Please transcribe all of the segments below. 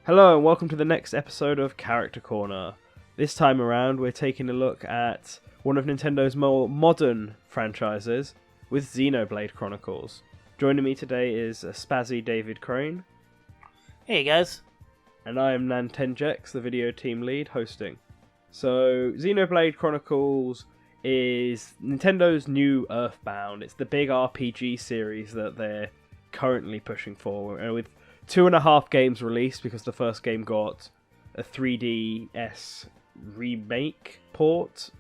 Hello and welcome to the next episode of Character Corner. This time around we're taking a look at one of Nintendo's more modern franchises with Xenoblade Chronicles. Joining me today is Spazzy David Crane. Hey guys. And I am Nantenjex, the video team lead, hosting. So Xenoblade Chronicles is Nintendo's new Earthbound. It's the big RPG series that they're currently pushing forward, with 2.5 games released because the first game got a 3DS remake port,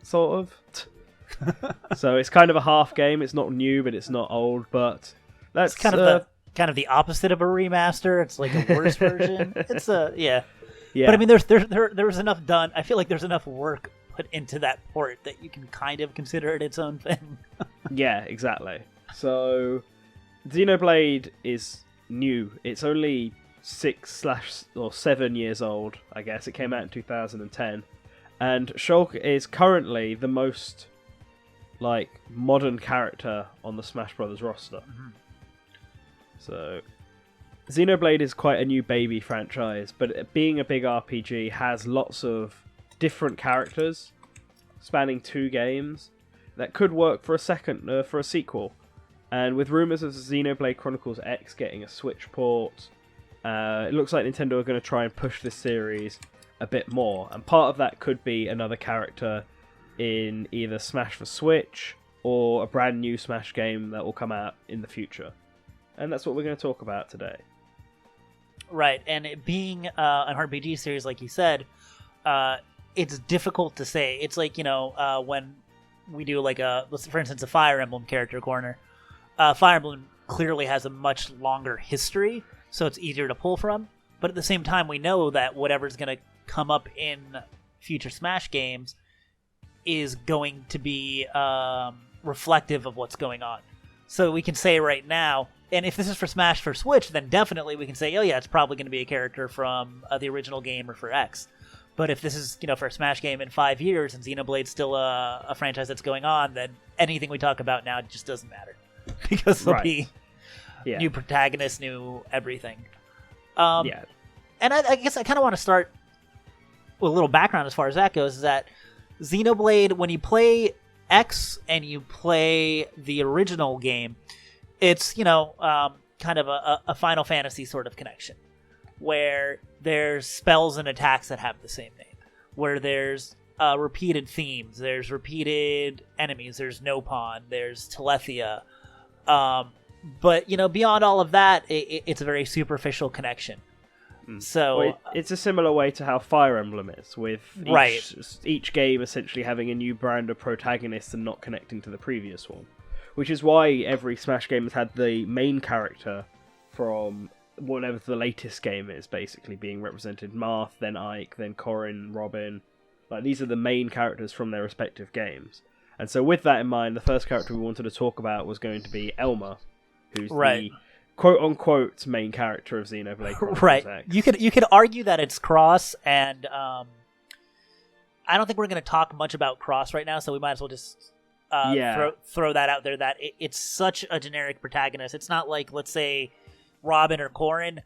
sort of. So it's kind of a half game. It's not new, but it's not old. But that's kind of the opposite of a remaster. It's like a worse version. It's yeah. But I mean, there was enough done. I feel like there's enough work put into that port that you can kind of consider it its own thing. Yeah, exactly. So Xenoblade is new. It's only 6/7 years old, I guess. It came out in 2010, and Shulk is currently the most modern character on the Smash Brothers roster. Mm-hmm. So Xenoblade is quite a new baby franchise, but being a big RPG has lots of different characters spanning 2 games that could work for a sequel. And with rumours of Xenoblade Chronicles X getting a Switch port, it looks like Nintendo are going to try and push this series a bit more. And part of that could be another character in either Smash for Switch or a brand new Smash game that will come out in the future. And that's what we're going to talk about today. Right, and it being an RPG series, like you said, it's difficult to say. It's like, when we do for instance, a Fire Emblem character corner. Fire Emblem clearly has a much longer history, so it's easier to pull from. But at the same time, we know that whatever's going to come up in future Smash games is going to be reflective of what's going on. So we can say right now, and if this is for Smash for Switch, then definitely we can say, oh yeah, it's probably going to be a character from the original game or for X. But if this is, for a Smash game in 5 years and Xenoblade's still a franchise that's going on, then anything we talk about now just doesn't matter. Because there'll be new protagonists, new everything. And I guess I kind of want to start with a little background as far as that goes, is that Xenoblade, when you play X and you play the original game, it's, kind of a Final Fantasy sort of connection, where there's spells and attacks that have the same name, where there's repeated themes, there's repeated enemies, there's Nopon, there's Telethia. But beyond all of that, it's a very superficial connection. So it's a similar way to how Fire Emblem is, with each game essentially having a new brand of protagonist and not connecting to the previous one. Which is why every Smash game has had the main character from whatever the latest game is, basically being represented. Marth, then Ike, then Corrin, Robin. These are the main characters from their respective games. And so with that in mind, the first character we wanted to talk about was going to be Elma, who's the quote-unquote main character of Xenoblade Chronicles X. You could argue that it's Cross, and I don't think we're going to talk much about Cross right now, so we might as well just throw that out there, that it's such a generic protagonist. It's not like, let's say, Robin or Corrin,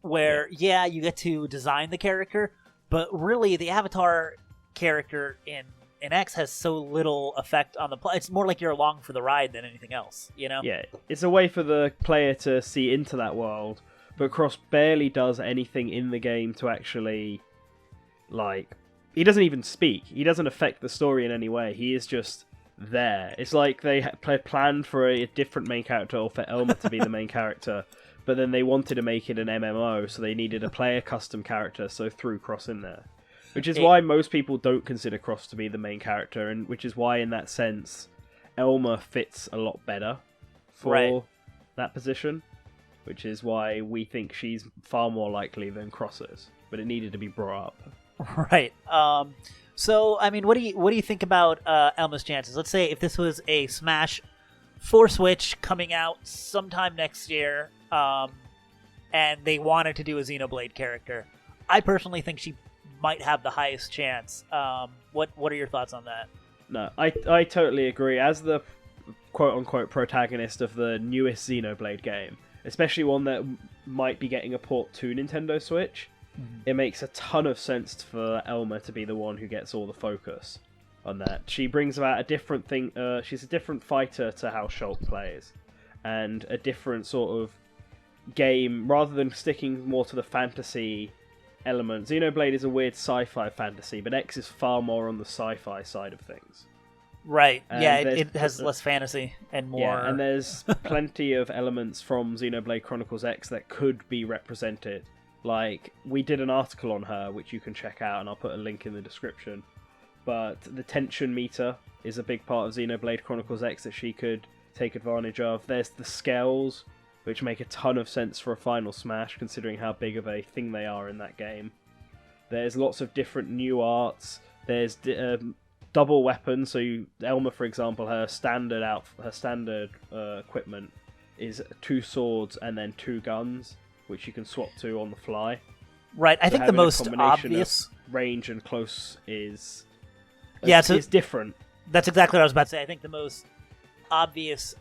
where, you get to design the character, but really the Avatar character in X has so little effect on the play. It's more like you're along for the ride than anything else, Yeah, it's a way for the player to see into that world, but Cross barely does anything in the game to actually, he doesn't even speak. He doesn't affect the story in any way. He is just there. It's like they planned for a different main character, or for Elma to be the main character, but then they wanted to make it an MMO, so they needed a player custom character, so threw Cross in there. Which is why most people don't consider Cross to be the main character, and which is why, in that sense, Elma fits a lot better for that position. Which is why we think she's far more likely than Cross is. But it needed to be brought up. Right. So, I mean, what do you think about Elma's chances? Let's say if this was a Smash for Switch coming out sometime next year, and they wanted to do a Xenoblade character, I personally think she might have the highest chance. What are your thoughts on that? No, I totally agree. As the quote-unquote protagonist of the newest Xenoblade game, especially one that might be getting a port to Nintendo Switch, it makes a ton of sense for Elma to be the one who gets all the focus on that. She brings about a different thing. She's a different fighter to how Shulk plays, and a different sort of game, rather than sticking more to the fantasy element. Xenoblade is a weird sci-fi fantasy, but X is far more on the sci-fi side of things. Right. And yeah, it has less fantasy and more... Yeah, and there's plenty of elements from Xenoblade Chronicles X that could be represented. Like, we did an article on her, which you can check out, and I'll put a link in the description. But the tension meter is a big part of Xenoblade Chronicles X that she could take advantage of. There's the scales, which make a ton of sense for a Final Smash, considering how big of a thing they are in that game. There's lots of different new arts. There's double weapons. So Elma, for example, her standard equipment is 2 swords and then 2 guns, which you can swap to on the fly. Right. I think the most obvious range and close is it's different. That's exactly what I was about to say. I think the most obvious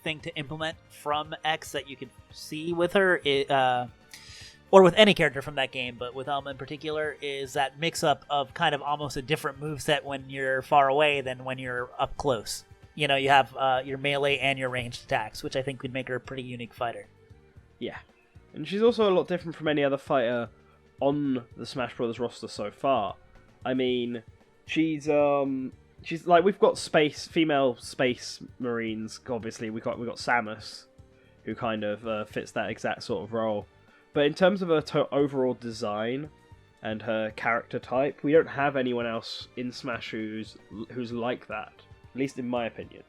thing to implement from X that you could see with her, or with any character from that game, but with Elma in particular, is that mix-up of kind of almost a different moveset when you're far away than when you're up close. You know, you have your melee and your ranged attacks, which I think would make her a pretty unique fighter. Yeah. And she's also a lot different from any other fighter on the Smash Bros. Roster so far. I mean, she's like, we've got female space marines, obviously. We got Samus, who kind of fits that exact sort of role. But in terms of her overall design and her character type, we don't have anyone else in Smash who's like that. At least in my opinion.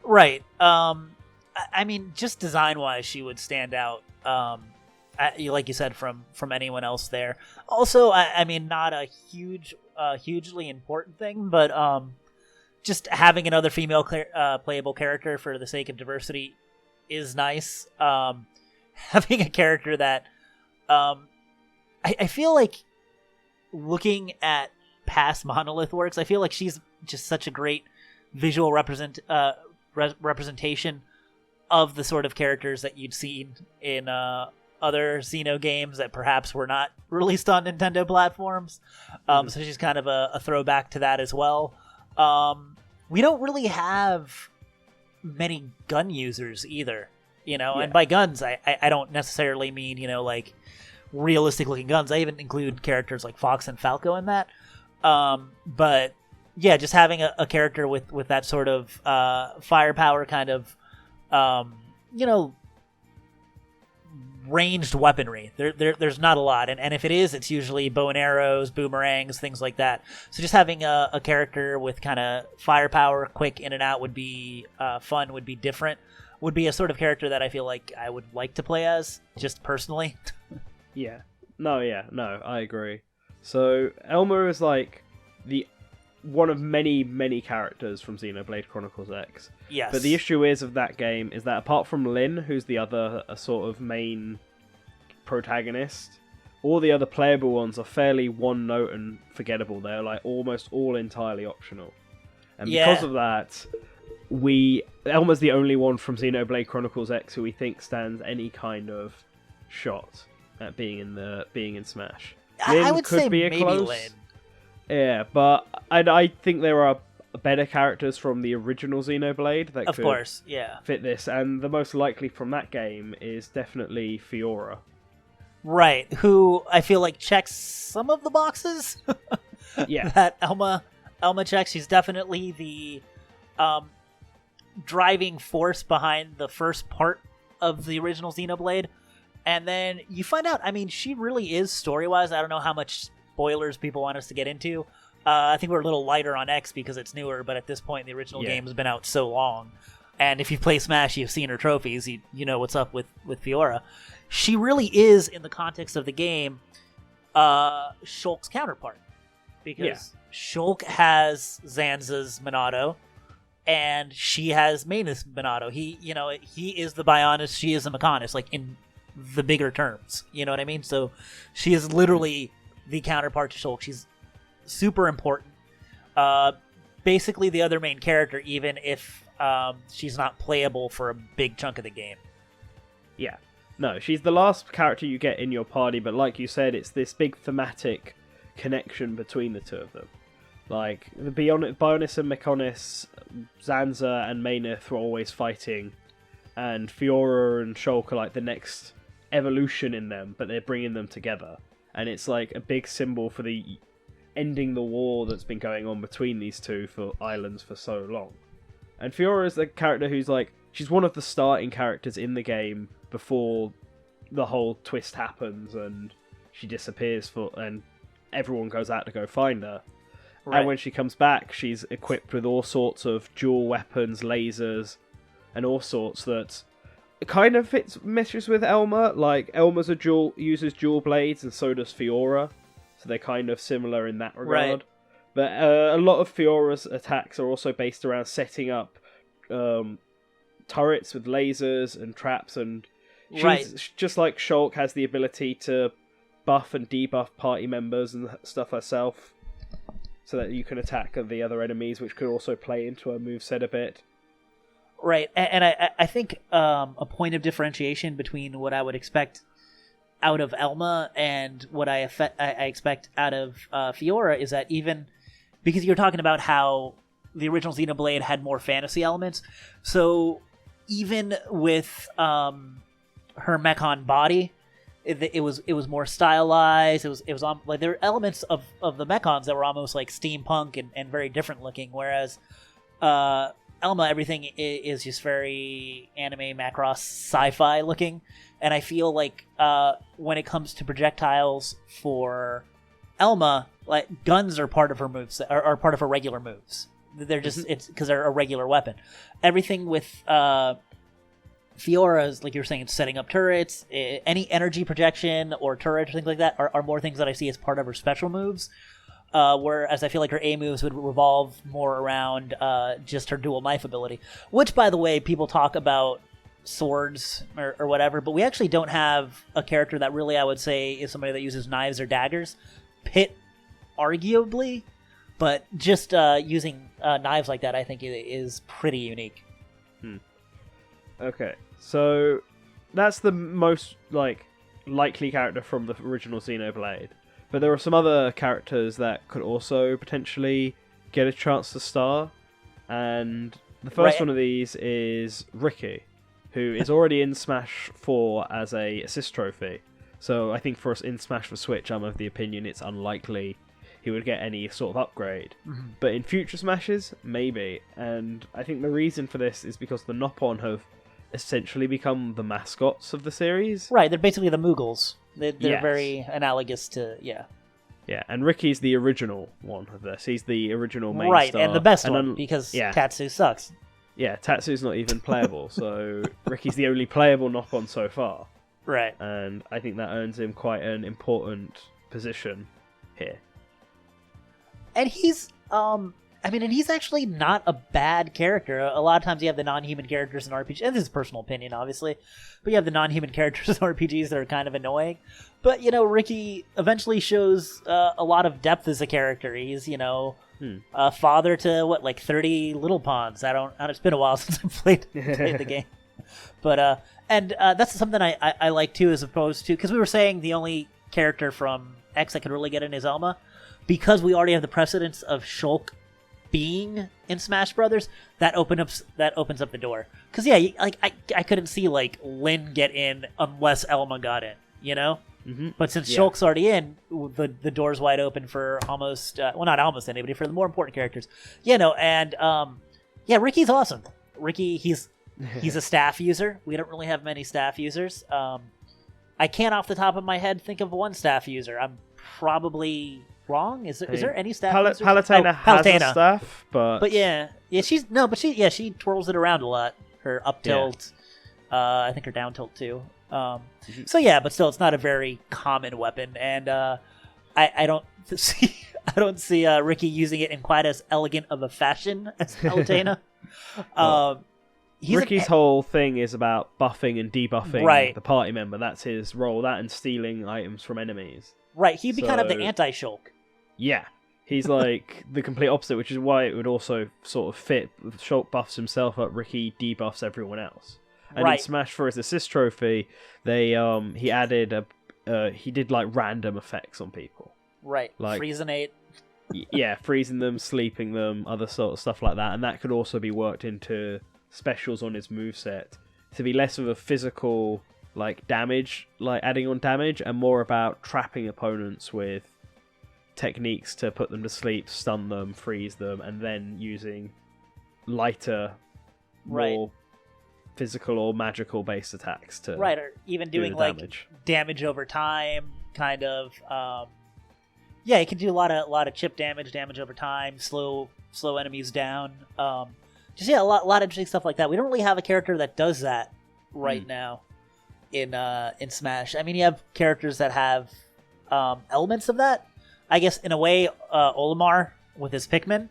Right. I mean, just design-wise, she would stand out. Like you said, from anyone else there. Also, I mean, not a hugely important thing, but just having another female playable character for the sake of diversity is nice. Having a character that I feel like, looking at past Monolith works, I feel like she's just such a great visual representation of the sort of characters that you'd seen in other Xeno games that perhaps were not released on Nintendo platforms. So she's kind of a throwback to that as well. We don't really have many gun users either, you know, and by guns, I don't necessarily mean, you know, like realistic looking guns. I even include characters like Fox and Falco in that. But yeah, just having a character with that sort of firepower, kind of, you know, ranged weaponry. There's not a lot, and if it is, it's usually bow and arrows, boomerangs, things like that. So just having a character with kind of firepower, quick in and out, would be fun, would be different, would be a sort of character that I feel like I would like to play as, just personally. No, I agree. So Elma is like one of many characters from Xenoblade Chronicles X. Yes. But the issue of that game is that apart from Lyn, who's the other sort of main protagonist, all the other playable ones are fairly one note and forgettable. They're like almost all entirely optional. And because of that, Elma's the only one from Xenoblade Chronicles X who we think stands any kind of shot at being in Smash. Lyn I would could say be a maybe close. Lyn. Yeah, but I think there are better characters from the original Xenoblade that could fit this, and the most likely from that game is definitely Fiora. Right, who I feel like checks some of the boxes that Elma checks. She's definitely the driving force behind the first part of the original Xenoblade. And then you find out, I mean, she really is, story-wise. I don't know how much spoilers people want us to get into. I think we're a little lighter on X because it's newer, but at this point, the original game has been out so long. And if you play Smash, you've seen her trophies, you know what's up with Fiora. She really is, in the context of the game, Shulk's counterpart. Because Shulk has Zanza's Monado, and she has Mayna's Monado. He is the Bionis, she is the Mechonis, like in the bigger terms. You know what I mean? So she is literally the counterpart to Shulk. She's super important. Basically the other main character, even if she's not playable for a big chunk of the game. Yeah. No, she's the last character you get in your party, but like you said, it's this big thematic connection between the two of them. Like, the Bionis and Mechonis, Zanza and Maynith were always fighting, and Fiora and Shulk are like the next evolution in them, but they're bringing them together. And it's like a big symbol for the ending the war that's been going on between these two for islands for so long. And Fiora is the character who's like, she's one of the starting characters in the game before the whole twist happens and she disappears and everyone goes out to go find her. Right. And when she comes back, she's equipped with all sorts of dual weapons, lasers, and all sorts that kind of meshes with Elma. Like, Elma's uses dual blades, and so does Fiora. So they're kind of similar in that regard. Right. But a lot of Fiora's attacks are also based around setting up turrets with lasers and traps, and she's just like Shulk has the ability to buff and debuff party members and stuff herself, so that you can attack the other enemies, which could also play into her moveset a bit. Right, and I think a point of differentiation between what I would expect out of Elma and what I expect out of Fiora is that even because you're talking about how the original Xenoblade had more fantasy elements, so even with her mechon body, it was more stylized. It was like there were elements of the mechons that were almost like steampunk and very different looking, whereas Elma, everything is just very anime, Macross, sci-fi looking. And I feel like when it comes to projectiles for Elma, like guns are part of her moves, are part of her regular moves. They're just it's because they're a regular weapon. Everything with Fiora's, like you were saying, it's setting up turrets. Any energy projection or turret or things like that are more things that I see as part of her special moves. Whereas I feel like her A moves would revolve more around just her dual knife ability. Which, by the way, people talk about swords or whatever, but we actually don't have a character that really, I would say, is somebody that uses knives or daggers. Pit, arguably, but just using knives like that, I think, is pretty unique. Okay, so that's the most likely character from the original Xenoblade. But there are some other characters that could also potentially get a chance to star. And the first one of these is Riki, who is already in Smash 4 as a assist trophy. So I think for us in Smash for Switch, I'm of the opinion it's unlikely he would get any sort of upgrade. Mm-hmm. But in future Smashes, maybe. And I think the reason for this is because the Nopon have essentially become the mascots of the series. Right, they're basically the Moogles. They're very analogous to, Yeah, and Ricky's the original one of this. He's the original main right, star. and the best one, because Tatsu sucks. Yeah, Tatsu's not even playable, so Ricky's the only playable Nopon so far. Right. And I think that earns him quite an important position here. And he's, and he's actually not a bad character. A lot of times you have the non-human characters in RPGs, and this is personal opinion, obviously, but you have the non-human characters in RPGs that are kind of annoying. But, Riki eventually shows a lot of depth as a character. He's, a father to, 30 little pawns. It's been a while since I played the game. But, that's something I like, too, as opposed to, because we were saying the only character from X that could really get in is Elma, because we already have the precedence of Shulk being in Smash Brothers, that opens up the door. Because I couldn't see Lyn get in unless Elma got in, Mm-hmm. But since Shulk's already in, the door's wide open for almost not almost anybody, for the more important characters, And Ricky's awesome. Riki, he's a staff user. We don't really have many staff users. I can't off the top of my head think of one staff user. I'm probably wrong. Is there any staff users? Palutena has a staff, but she twirls it around a lot. Her up tilt, I think her down tilt too. So but still, it's not a very common weapon, and I don't see Riki using it in quite as elegant of a fashion as Palutena. Ricky's whole thing is about buffing and debuffing the party member. That's his role. That and stealing items from enemies. Right, he'd be kind of the anti-Shulk. Yeah, He's like the complete opposite, which is why it would also sort of fit. Shulk buffs himself up, Riki debuffs everyone else. And in Smash for his assist trophy, he added he did like random effects on people. Right, like Freezonate. Yeah, freezing them, sleeping them, other sort of stuff like that, and that could also be worked into specials on his moveset to be less of a physical like damage, like adding on damage, and more about trapping opponents with techniques to put them to sleep, stun them, freeze them, and then using lighter, more physical or magical based attacks to or even doing like damage over time, kind of. Yeah, it can do a lot of chip damage over time, slow enemies down. A lot of interesting stuff like that. We don't really have a character that does that right now in Smash. I mean, you have characters that have elements of that. I guess in a way, Olimar with his Pikmin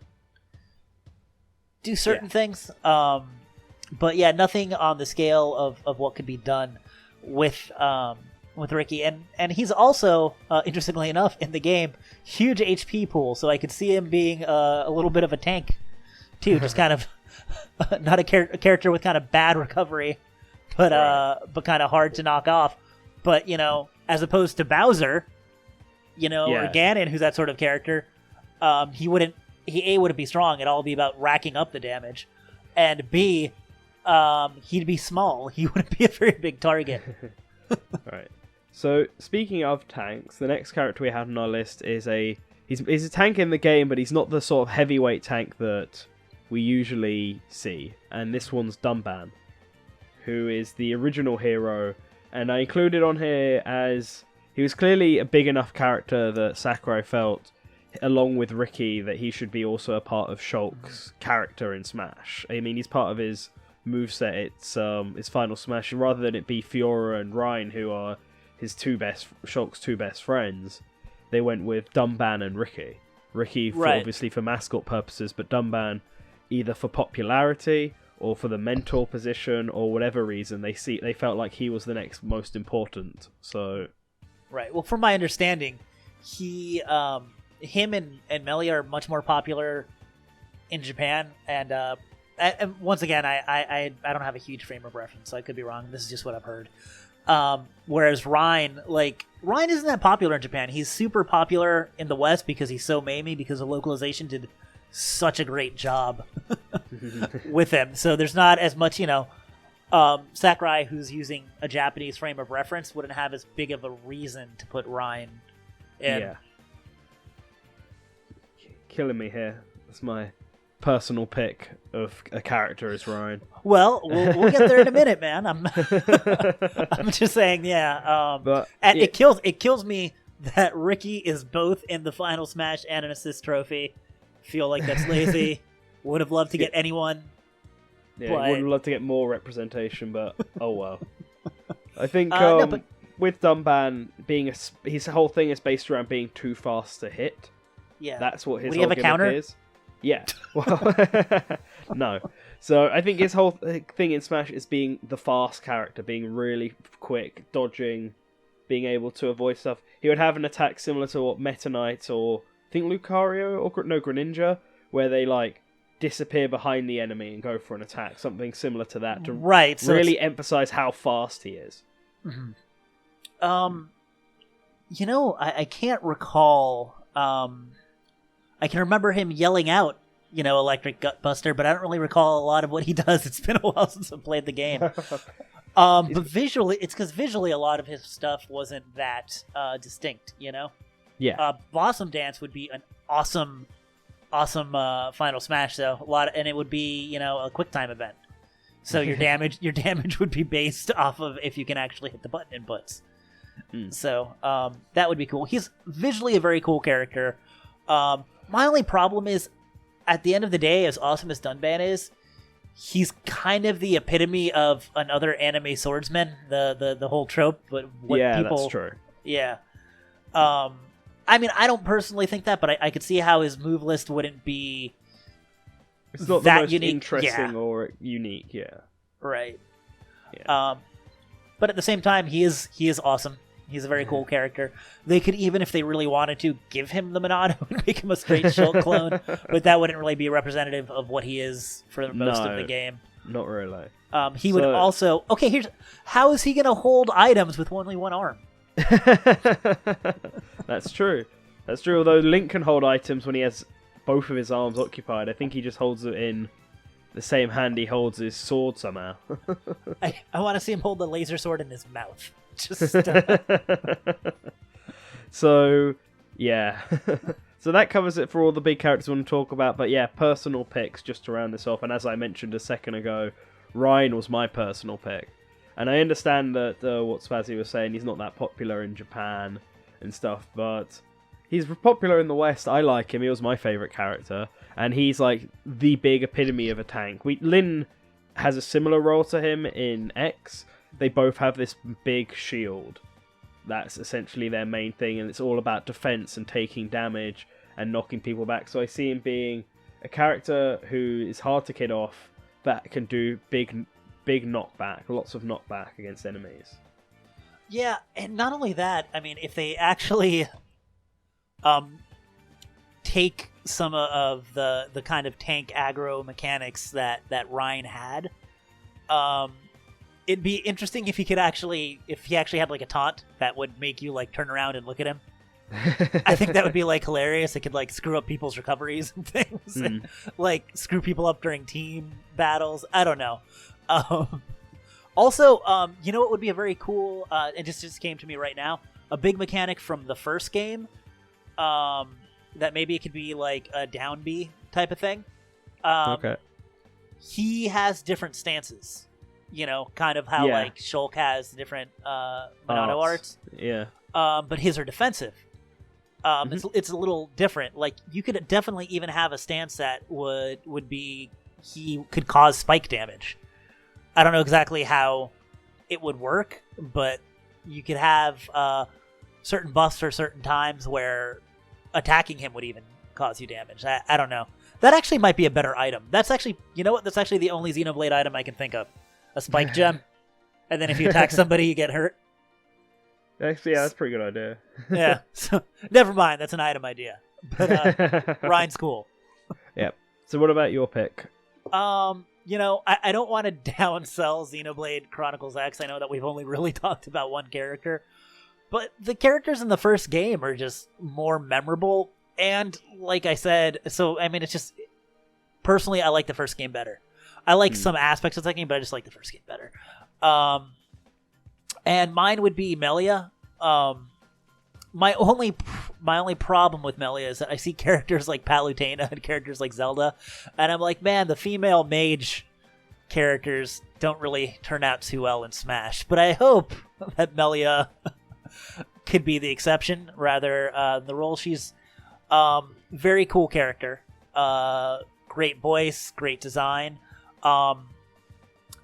do certain things. But yeah, nothing on the scale of what could be done with Riki, and he's also interestingly enough in the game huge HP pool, so I could see him being a little bit of a tank too, just kind of not a character with kind of bad recovery, but kind of hard to knock off. But as opposed to Bowser, or Ganon, who's that sort of character, he wouldn't be strong. It'd all be about racking up the damage, and B, he'd be small. He wouldn't be a very big target. Right. So, speaking of tanks, the next character we have on our list is he's a tank in the game, but he's not the sort of heavyweight tank that we usually see. And this one's Dunban, who is the original hero. And I included on here as he was clearly a big enough character that Sakurai felt, along with Riki, that he should be also a part of Shulk's character in Smash. I mean, he's part of his moveset. It's his final Smash, and rather than it be Fiora and Ryan, who are Shulk's two best friends, they went with Dunban and Riki. Riki obviously for mascot purposes, but Dunban either for popularity or for the mentor position or whatever reason they felt like he was the next most important. So well, from my understanding, him and Melee are much more popular in Japan, and once again, I don't have a huge frame of reference, so I could be wrong. This is just what I've heard. Whereas Ryan isn't that popular in Japan. He's super popular in the West because he's so memey, because the localization did such a great job with him. So there's not as much, Sakurai, who's using a Japanese frame of reference, wouldn't have as big of a reason to put Ryan in. Yeah. Killing me here. That's my personal pick of a character as Ryan. Well, we'll get there in a minute, man. I'm just saying, it kills me that Riki is both in the final Smash and an assist trophy. Feel like that's lazy. Would have loved to get anyone. Yeah, would have loved to get more representation, but oh well. I think with Dunban being his whole thing is based around being too fast to hit. Yeah, that's what his whole gimmick is. Yeah. Well, no. So I think his whole thing in Smash is being the fast character, being really quick, dodging, being able to avoid stuff. He would have an attack similar to what Meta Knight or I think Lucario or Greninja, where they like disappear behind the enemy and go for an attack. Something similar to that to really emphasize how fast he is. Mm-hmm. I can't recall. I can remember him yelling out, Electric Gutbuster, but I don't really recall a lot of what he does. It's been a while since I played the game. But visually, it's because visually a lot of his stuff wasn't that distinct, Yeah. Blossom Dance would be an awesome final Smash, though. And it would be, a quick time event. So your damage would be based off of if you can actually hit the button inputs. So that would be cool. He's visually a very cool character. My only problem is, at the end of the day, as awesome as Dunban is, he's kind of the epitome of another anime swordsman, the whole trope. But that's true. Yeah. I mean, I don't personally think that, but I could see how his move list wouldn't be. It's not that the most unique. interesting or unique. Yeah. Right. Yeah. But at the same time, he is awesome. He's a very cool character. They could even, if they really wanted to, give him the Monado and make him a straight Shulk clone, but that wouldn't really be representative of what he is for most of the game. Not really. He would also... Okay, how is he going to hold items with only one arm? That's true. That's true, although Link can hold items when he has both of his arms occupied. I think he just holds it in the same hand he holds his sword somehow. I want to see him hold the laser sword in his mouth. So, yeah. So that covers it for all the big characters we want to talk about. But yeah, personal picks just to round this off. And as I mentioned a second ago, Ryan was my personal pick. And I understand that what Spazzy was saying, he's not that popular in Japan and stuff, but he's popular in the West. I like him. He was my favourite character. And he's like the big epitome of a tank. Lyn has a similar role to him in X. They both have this big shield. That's essentially their main thing, and it's all about defense and taking damage and knocking people back. So I see him being a character who is hard to kid off, that can do big knockback, lots of knockback against enemies. Yeah, and not only that, I mean, if they actually take some of the kind of tank aggro mechanics that Ryan had, it'd be interesting if he actually had like a taunt that would make you like turn around and look at him. I think that would be like hilarious. It could like screw up people's recoveries and things, and like screw people up during team battles. I don't know. Also, you know what would be a very cool, it just came to me right now, a big mechanic from the first game, that maybe it could be like a down B type of thing. Okay. He has different stances, you know, kind of how like Shulk has different Monado arts. Yeah. But his are defensive. It's a little different. Like, you could definitely even have a stance that would be, he could cause spike damage. I don't know exactly how it would work, but you could have certain buffs for certain times where attacking him would even cause you damage. I don't know. That actually might be a better item. That's actually, you know what? That's actually the only Xenoblade item I can think of. A spike gem. And then if you attack somebody, you get hurt. Actually, yeah, that's a pretty good idea. Yeah. So, never mind. That's an item idea. But Ryan's cool. Yep. So what about your pick? You know, I don't want to downsell Xenoblade Chronicles X. I know that we've only really talked about one character. But the characters in the first game are just more memorable. And like I said, so, I mean, it's just... Personally, I like the first game better. I like some aspects of the game, but I just like the first game better. And mine would be Melia. My only problem with Melia is that I see characters like Palutena and characters like Zelda, and I'm like, man, the female mage characters don't really turn out too well in Smash. But I hope that Melia could be the exception rather than the rule. She's very cool character, great voice, great design.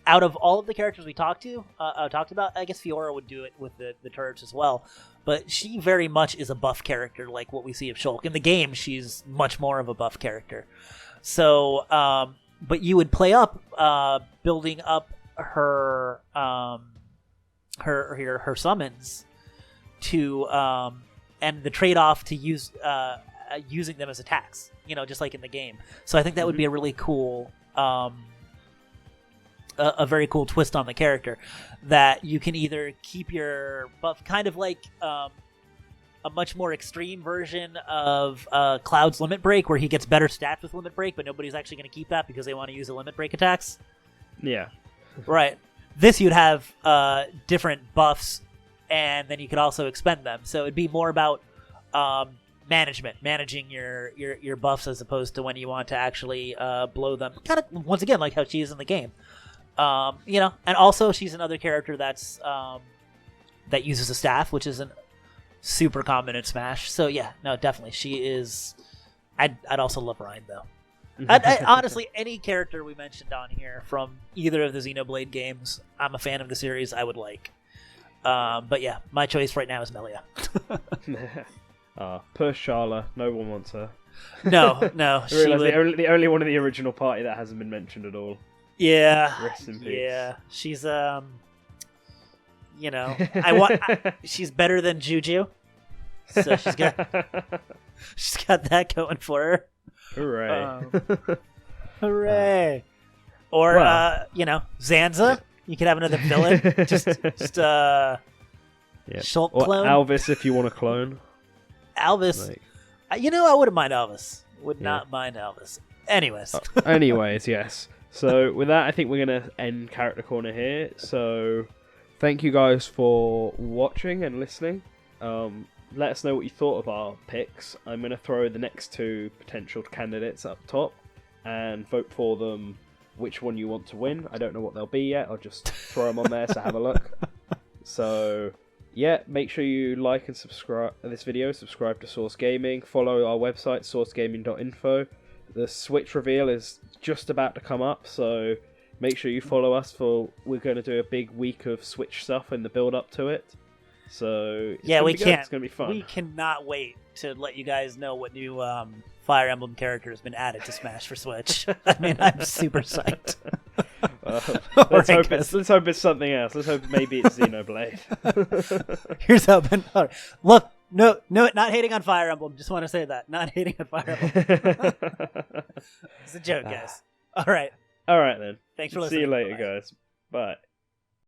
Out of all of the characters we talked about, I guess Fiora would do it with the turrets as well. But she very much is a buff character, like what we see of Shulk. In the game, she's much more of a buff character. So, but you would play up, building up her summons to, and the trade-off to using them as attacks. You know, just like in the game. So I think that would be a really cool. A very cool twist on the character, that you can either keep your buff, kind of like a much more extreme version of Cloud's Limit Break, where he gets better stats with Limit Break, but nobody's actually going to keep that because they want to use the Limit Break attacks. Yeah. Right. This you'd have different buffs, and then you could also expend them. So it'd be more about managing your buffs as opposed to when you want to actually blow them. Kind of, once again, like how she is in the game. You know, and also she's another character that's that uses a staff, which isn't super common in Smash. So yeah, no, definitely she is. I'd also love Ryan though. I honestly, any character we mentioned on here from either of the Xenoblade games, I'm a fan of the series. I would like. But yeah, my choice right now is Melia. Poor Sharla. No one wants her. No. The only one of the original party that hasn't been mentioned at all. Yeah. Rest in peace. Yeah. She's she's better than Juju, so she's got that going for her. Hooray! Hooray! Or Zanza. You could have another villain. just Shulk or clone. Alvis if you want to clone. Alvis. I wouldn't mind Alvis. Would not mind Alvis. Anyways, yes. So with that, I think we're going to end Character Corner here. So thank you guys for watching and listening. Let us know what you thought of our picks. I'm going to throw the next 2 potential candidates up top and vote for them which one you want to win. I don't know what they'll be yet. I'll just throw them on there, so have a look. So yeah, make sure you like and subscribe this video, subscribe to Source Gaming, follow our website, sourcegaming.info. The Switch reveal is just about to come up, so make sure you follow us we're going to do a big week of Switch stuff in the build up to it. So it's going to be fun. We cannot wait to let you guys know what new Fire Emblem character has been added to Smash for Switch. I mean, I'm super psyched. Let's hope it's something else. Let's hope maybe it's Xenoblade. Here's hoping. Right. Look, no, not hating on Fire Emblem. Just want to say that. Not hating on Fire Emblem. It's a joke, guys. All right then. Thanks for listening. See you later, Bye. guys. Bye.